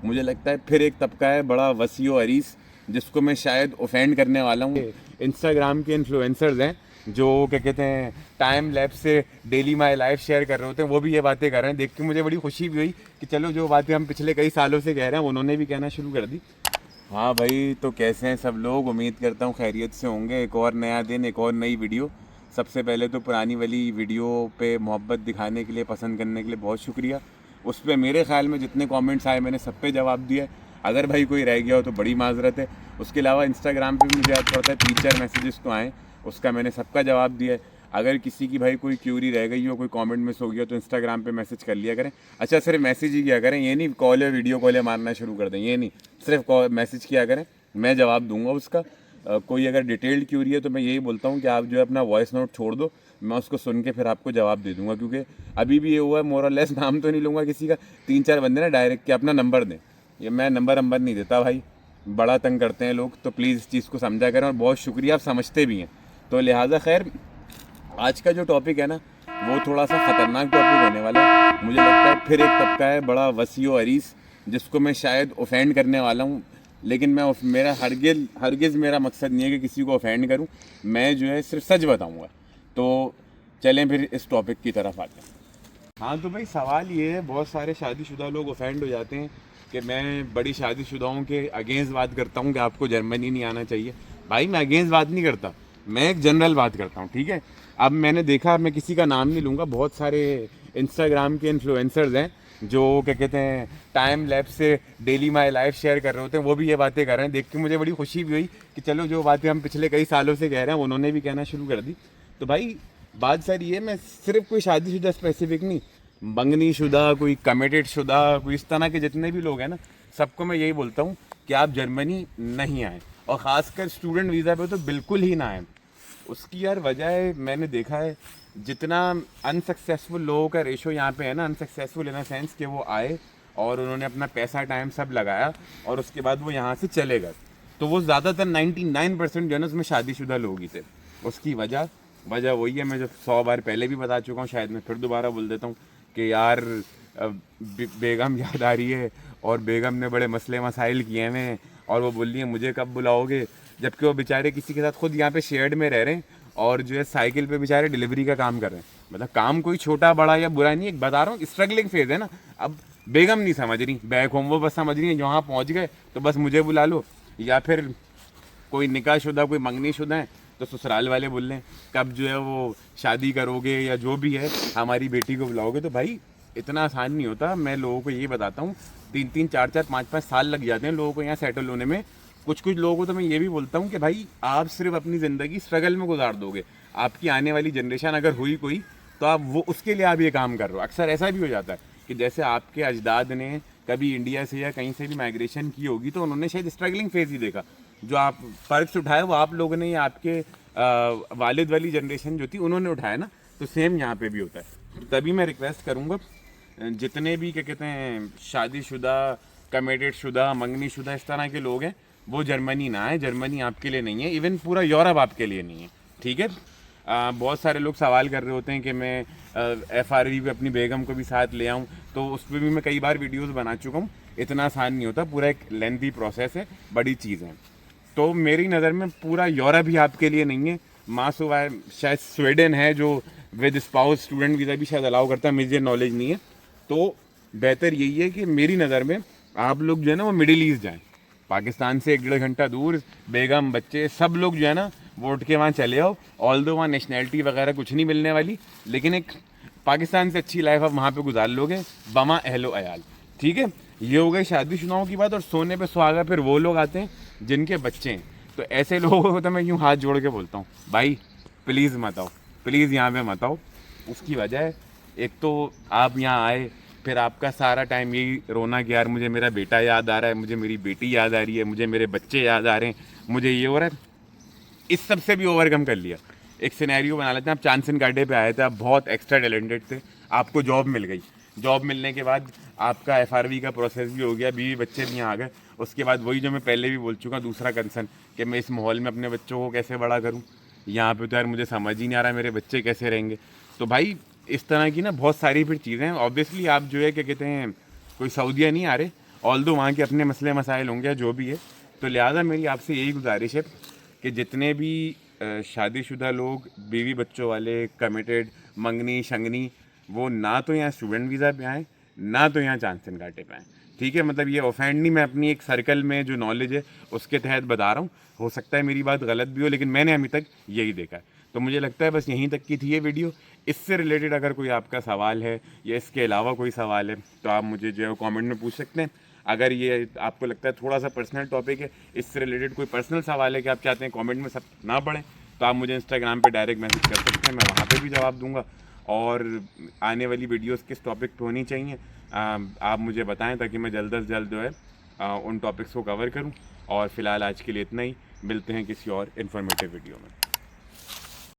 मुझे लगता है फिर एक तबका है बड़ा वसीओ अरीस, जिसको मैं शायद ऑफेंड करने वाला हूँ। इंस्टाग्राम के इन्फ्लुएंसर्स हैं जो क्या कहते हैं टाइम लैप्स से डेली माई लाइफ शेयर कर रहे होते हैं, वो भी ये बातें कर रहे हैं। देख के मुझे बड़ी खुशी भी हुई कि चलो जो बातें हम पिछले कई सालों से कह रहे हैं उन्होंने भी कहना शुरू कर दी। हाँ भाई, तो कैसे हैं सब लोग? उम्मीद करता हूँ खैरियत से होंगे। एक और नया दिन, एक और नई वीडियो। सबसे पहले तो पुरानी वाली वीडियो पे मोहब्बत दिखाने के लिए, पसंद करने के लिए बहुत शुक्रिया। उस पर मेरे ख्याल में जितने कमेंट्स आए मैंने सब पे जवाब दिया है। अगर भाई कोई रह गया हो तो बड़ी माजरत है। उसके अलावा इंस्टाग्राम पे भी मुझे याद पड़ता है 3-4 मैसेजेस तो आए, उसका मैंने सबका जवाब दिया है। अगर किसी की भाई कोई क्यूरी रह गई हो, कोई कमेंट मिस हो गया तो इंस्टाग्राम पे मैसेज कर लिया करें। अच्छा, सिर्फ मैसेज ही किया करें, ये नहीं कॉल या वीडियो कॉल या मारना शुरू कर दें, ये नहीं, सिर्फ मैसेज किया करें, मैं जवाब दूंगा उसका। कोई अगर डिटेल्ड क्यूरी है तो मैं यही बोलता हूँ कि आप जो है अपना वॉइस नोट छोड़ दो, मैं उसको सुन के फिर आपको जवाब दे दूंगा। क्योंकि अभी भी ये हुआ है, मोर और लेस नाम तो नहीं लूँगा किसी का, 3-4 बंदे ना डायरेक्ट के अपना नंबर दें। ये मैं नंबर नहीं देता भाई, बड़ा तंग करते हैं लोग, तो प्लीज़ इस चीज़ को समझा करें। और बहुत शुक्रिया, आप समझते भी हैं। तो लिहाजा खैर, आज का जो टॉपिक है ना वो थोड़ा सा ख़तरनाक टॉपिक होने वाला है। मुझे लगता है फिर एक तबका है बड़ा वसीओ अरीस, जिसको मैं शायद ऑफेंड करने वाला हूँ। लेकिन मैं मेरा हरगिज़ मेरा मकसद नहीं है कि किसी को ऑफेंड करूँ। मैं जो है सिर्फ सच बताऊँगा। तो चलें फिर इस टॉपिक की तरफ आते हैं। हाँ तो भाई, सवाल ये है, बहुत सारे शादीशुदा लोग ऑफेंड हो जाते हैं कि मैं बड़ी शादीशुदाओं के अगेंस्ट बात करता हूँ कि आपको जर्मनी नहीं आना चाहिए। भाई मैं अगेंस्ट बात नहीं करता, मैं एक जनरल बात करता हूँ, ठीक है। अब मैंने देखा, मैं किसी का नाम नहीं लूँगा, बहुत सारे इंस्टाग्राम के इन्फ्लुएंसर्स हैं जो क्या कहते हैं टाइम लैप्स से डेली माई लाइफ शेयर कर रहे होते हैं, वो भी ये बातें कर रहे हैं। देख के मुझे बड़ी खुशी भी हुई कि चलो जो बातें हम पिछले कई सालों से कह रहे हैं उन्होंने भी कहना शुरू कर दी। तो भाई बात सारी ये, मैं सिर्फ कोई शादीशुदा स्पेसिफिक नहीं, मंगनी शुदा, कोई कमिटेड शुदा, कोई इस तरह के जितने भी लोग हैं ना, सबको मैं यही बोलता हूँ कि आप जर्मनी नहीं आएँ, और ख़ासकर स्टूडेंट वीज़ा पे तो बिल्कुल ही ना आएँ। उसकी यार वजह है, मैंने देखा है जितना अनसक्सेसफुल लोगों का रेशो यहाँ पे है ना, अनसक्सेसफुल इन द सेंस कि वो आए और उन्होंने अपना पैसा टाइम सब लगाया और उसके बाद वो यहाँ से चले गए, तो वो ज़्यादातर 99% जो है ना उसमें शादीशुदा लोग ही थे। उसकी वजह वही है, मैं जो 100 बार पहले भी बता चुका हूँ, शायद मैं फिर दोबारा बोल देता हूँ कि यार बेगम याद आ रही है और बेगम ने बड़े मसले मसाइल किए हैं और वो बोल रही है मुझे कब बुलाओगे, जबकि वो बेचारे किसी के साथ खुद यहाँ पे शेयर्ड में रह रहे हैं और जो है साइकिल पे बेचारे डिलीवरी का काम कर रहे हैं। मतलब काम कोई छोटा बड़ा या बुरा नहीं है, बता रहा हूँ स्ट्रगलिंग फेज है ना। अब बेगम नहीं समझ रही बैक होम, वो बस समझ रही है जहाँ पहुँच गए तो बस मुझे बुला लो, या फिर कोई निकाह शुदा, कोई मंगनी शुदा है तो ससुराल वाले बोल रहे हैं कब जो है वो शादी करोगे या जो भी है हमारी बेटी को बुलाओगे। तो भाई इतना आसान नहीं होता, मैं लोगों को ये बताता हूँ 3-3, 4-4, 5-5 साल लग जाते हैं लोगों को यहाँ सेटल होने में। कुछ कुछ लोगों को तो मैं ये भी बोलता हूँ कि भाई आप सिर्फ अपनी ज़िंदगी स्ट्रगल में गुजार दोगे, आपकी आने वाली जनरेशन अगर हुई कोई तो आप वो उसके लिए आप ये काम कर रहे हो। अक्सर ऐसा भी हो जाता है कि जैसे आपके अजदाद ने कभी इंडिया से या कहीं से भी माइग्रेशन की होगी तो उन्होंने शायद स्ट्रगलिंग फेज ही देखा, जो आप फ़र्क उठाए वो आप लोगों ने या आपके वालिद वाली जनरेशन जो थी उन्होंने उठाया ना। तो सेम यहाँ पे भी होता है। तभी मैं रिक्वेस्ट करूँगा जितने भी क्या कहते हैं शादीशुदा, कमिटेड शुदा, मंगनी शुदा इस तरह के लोग हैं वो जर्मनी ना आए। जर्मनी आपके लिए नहीं है, इवन पूरा यूरोप आपके लिए नहीं है, ठीक है। बहुत सारे लोग सवाल कर रहे होते हैं कि मैं FRV पे अपनी बेगम को भी साथ ले आऊँ, तो उस पर भी मैं कई बार वीडियोस बना चुका हूँ। इतना आसान नहीं होता, पूरा एक लेंथी प्रोसेस है, बड़ी चीज़ है। तो मेरी नज़र में पूरा यूरोप ही आपके लिए नहीं है। मास हुआ है शायद स्वीडन है जो विद स्पाउस स्टूडेंट वीज़ा भी शायद अलाउ करता है, मुझे नॉलेज नहीं है। तो बेहतर यही है कि मेरी नज़र में आप लोग जो है ना वो मिडिल ईस्ट जाएँ, पाकिस्तान से 1-1.5 घंटा दूर, बेगम बच्चे सब लोग जो है ना वो उठ के वहाँ चले आओ। ऑल दो वहाँ नेशनैलिटी वगैरह कुछ नहीं मिलने वाली, लेकिन एक पाकिस्तान से अच्छी लाइफ आप वहाँ पे गुजार लोगे बमा अहलो अयाल, ठीक है। ये हो गई शादीशुदाओं की बात। और सोने पे सुहागा फिर वो लोग आते हैं जिनके बच्चे हैं। तो ऐसे लोगों को तो मैं यूँ हाथ जोड़ के बोलता हूँ भाई प्लीज़ मत आओ, प्लीज़ यहाँ पे मत आओ। उसकी वजह है, एक तो आप यहाँ आए फिर आपका सारा टाइम यही रोना कि यार मुझे मेरा बेटा याद आ रहा है, मुझे मेरी बेटी याद आ रही है, मुझे मेरे बच्चे याद आ रहे हैं, मुझे ये हो रहा है। इस सब से भी ओवरकम कर लिया। एक सिनेरियो बना लेते हैं, आप चांसन गार्डे पे आए थे, आप बहुत एक्स्ट्रा टैलेंटेड थे, आपको जॉब मिल गई। जॉब मिलने के बाद आपका FRV का प्रोसेस भी हो गया, बीवी बच्चे भी यहाँ आ गए। उसके बाद वही जो मैं पहले भी बोल चुका, दूसरा कंसर्न कि मैं इस माहौल में अपने बच्चों को कैसे बड़ा करूँ। यहाँ पे तो यार मुझे समझ ही नहीं आ रहा मेरे बच्चे कैसे रहेंगे। तो भाई इस तरह की ना बहुत सारी फिर चीज़ें हैं। ऑब्वियसली आप जो है क्या कहते हैं कोई सऊदीया नहीं आ रहे, ऑल्दो वहाँ के अपने मसले मसाइल होंगे जो भी है। तो लिहाजा मेरी आपसे यही गुजारिश है कि जितने भी शादीशुदा लोग, बीवी बच्चों वाले, कमिटेड, मंगनी शंगनी, वो ना तो यहाँ स्टूडेंट वीज़ा पे आएँ, ना तो यहाँ चांसन काटे पे आएँ। ठीक है, मतलब ये ऑफेंड नहीं, मैं अपनी एक सर्कल में जो नॉलेज है उसके तहत बता रहा हूँ। हो सकता है मेरी बात गलत भी हो, लेकिन मैंने अभी तक यही देखा है। तो मुझे लगता है बस यहीं तक की थी ये वीडियो। इससे रिलेटेड अगर कोई आपका सवाल है या इसके अलावा कोई सवाल है तो आप मुझे जो है कमेंट में पूछ सकते हैं। अगर ये आपको लगता है थोड़ा सा पर्सनल टॉपिक है, इससे रिलेटेड कोई पर्सनल सवाल है कि आप चाहते हैं कमेंट में सब ना पढ़ें, तो आप मुझे इंस्टाग्राम पे डायरेक्ट मैसेज कर सकते हैं, मैं वहाँ पे भी जवाब दूंगा। और आने वाली वीडियोस किस टॉपिक पे होनी चाहिए आप मुझे बताएं, ताकि मैं जल्द से जल्द जो है उन टॉपिक्स को कवर करूं। और फिलहाल आज के लिए इतना ही, मिलते हैं किसी और इन्फॉर्मेटिव वीडियो में।